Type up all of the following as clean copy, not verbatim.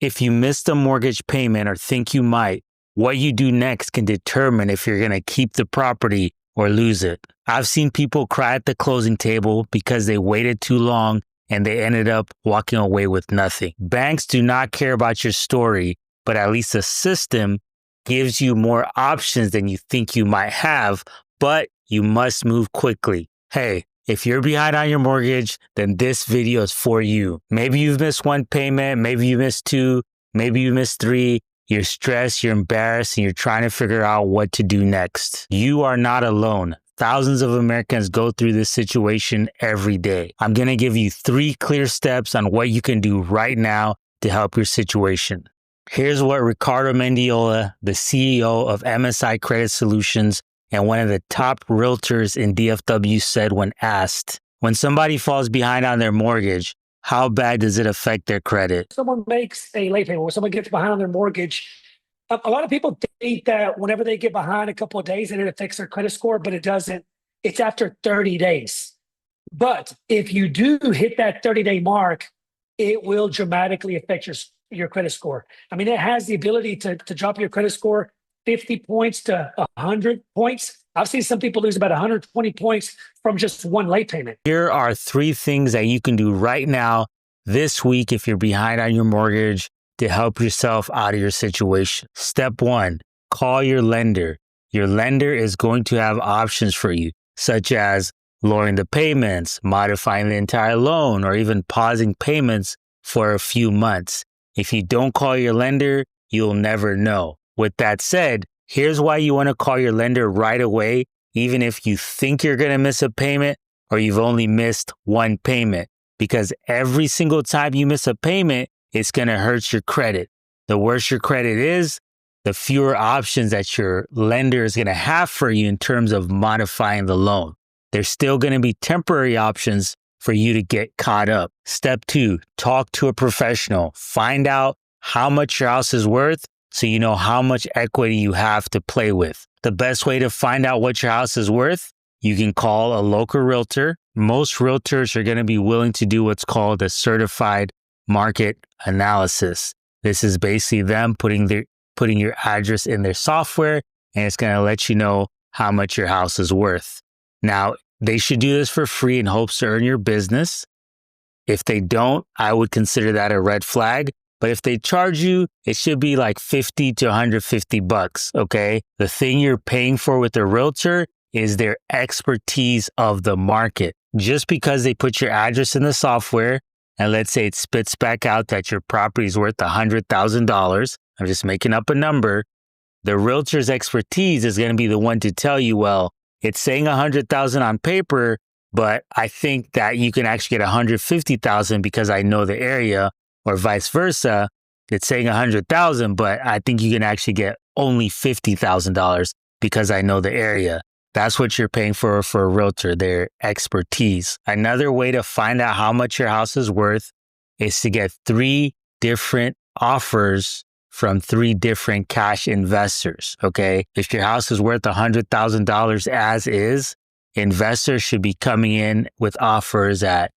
If you missed a mortgage payment or think you might, what you do next can determine if you're going to keep the property or lose it. I've seen people cry at the closing table because they waited too long and they ended up walking away with nothing. Banks do not care about your story, but at least the system gives you more options than you think you might have, but you must move quickly. Hey, if you're behind on your mortgage, then this video is for you. Maybe you've missed one payment, maybe you missed two, maybe you missed three. You're stressed, you're embarrassed, and you're trying to figure out what to do next. You are not alone. Thousands of Americans go through this situation every day. I'm going to give you 3 clear steps on what you can do right now to help your situation. Here's what Ricardo Manddiola, the CEO of MSI Credit Solutions and one of the top realtors in DFW, said when asked, when somebody falls behind on their mortgage, how bad does it affect their credit? Someone makes a late payment, or someone gets behind on their mortgage, a lot of people think that whenever they get behind a couple of days, that it affects their credit score, but it doesn't. It's after 30 days. But if you do hit that 30-day mark, it will dramatically affect your credit score. I mean, it has the ability to drop your credit score 50 points to 100 points. I've seen some people lose about 120 points from just one late payment. Here are 3 things that you can do right now this week if you're behind on your mortgage to help yourself out of your situation. Step 1, call your lender. Your lender is going to have options for you, such as lowering the payments, modifying the entire loan, or even pausing payments for a few months. If you don't call your lender, you'll never know. With that said, here's why you want to call your lender right away, even if you think you're going to miss a payment or you've only missed one payment. Because every single time you miss a payment, it's going to hurt your credit. The worse your credit is, the fewer options that your lender is going to have for you in terms of modifying the loan. There's still going to be temporary options for you to get caught up. Step 2, talk to a professional. Find out how much your house is worth so you know how much equity you have to play with. The best way to find out what your house is worth, you can call a local realtor. Most realtors are going to be willing to do what's called a certified market analysis. This is basically them putting your address in their software, and it's going to let you know how much your house is worth. Now, they should do this for free in hopes to earn your business. If they don't, I would consider that a red flag. But if they charge you, it should be like $50 to $150, okay? The thing you're paying for with a realtor is their expertise of the market. Just because they put your address in the software, and let's say it spits back out that your property is worth $100,000, I'm just making up a number, the realtor's expertise is going to be the one to tell you, well, it's saying $100,000 on paper, but I think that you can actually get $150,000 because I know the area, or vice versa. It's saying $100,000, but I think you can actually get only $50,000 because I know the area. That's what you're paying for a realtor, their expertise. Another way to find out how much your house is worth is to get 3 different offers from 3 different cash investors, okay? If your house is worth $100,000 as is, investors should be coming in with offers at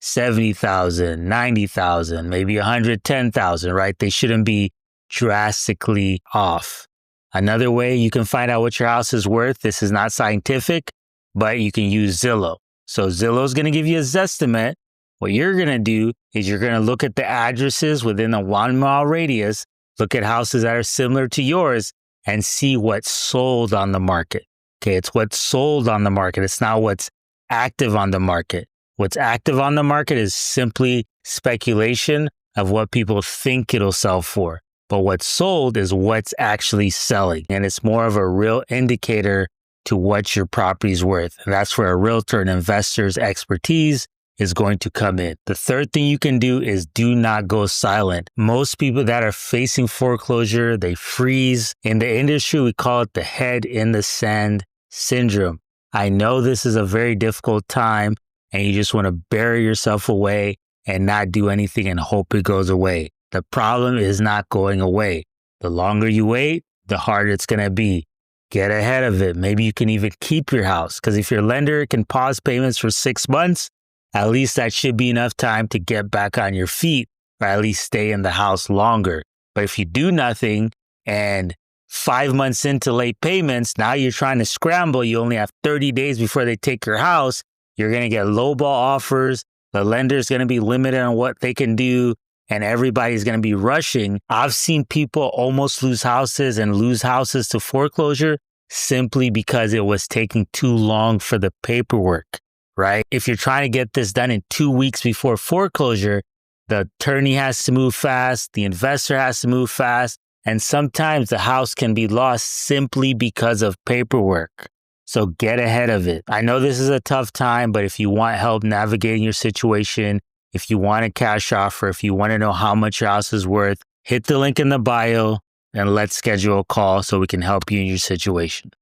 $70,000, $90,000, maybe $110,000, right? They shouldn't be drastically off. Another way you can find out what your house is worth, this is not scientific, but you can use Zillow. So Zillow is going to give you a Zestimate. What you're going to do is you're going to look at the addresses within a 1-mile radius, look at houses that are similar to yours, and see what's sold on the market. Okay, it's what's sold on the market. It's not what's active on the market. What's active on the market is simply speculation of what people think it'll sell for. But what's sold is what's actually selling. And it's more of a real indicator to what your property's worth. And that's where a realtor and investor's expertise is going to come in. The third thing you can do is do not go silent. Most people that are facing foreclosure, they freeze. In the industry, we call it the head in the sand syndrome. I know this is a very difficult time, and you just want to bury yourself away and not do anything and hope it goes away. The problem is not going away. The longer you wait, the harder it's going to be. Get ahead of it. Maybe you can even keep your house, because if your lender can pause payments for 6 months, at least that should be enough time to get back on your feet or at least stay in the house longer. But if you do nothing and 5 months into late payments, now you're trying to scramble. You only have 30 days before they take your house. You're going to get lowball offers. The lender's going to be limited on what they can do, and everybody's going to be rushing. I've seen people almost lose houses and lose houses to foreclosure simply because it was taking too long for the paperwork, right? If you're trying to get this done in 2 weeks before foreclosure, the attorney has to move fast, the investor has to move fast, and sometimes the house can be lost simply because of paperwork. So get ahead of it. I know this is a tough time, but if you want help navigating your situation, if you want a cash offer, if you want to know how much your house is worth, hit the link in the bio and let's schedule a call so we can help you in your situation.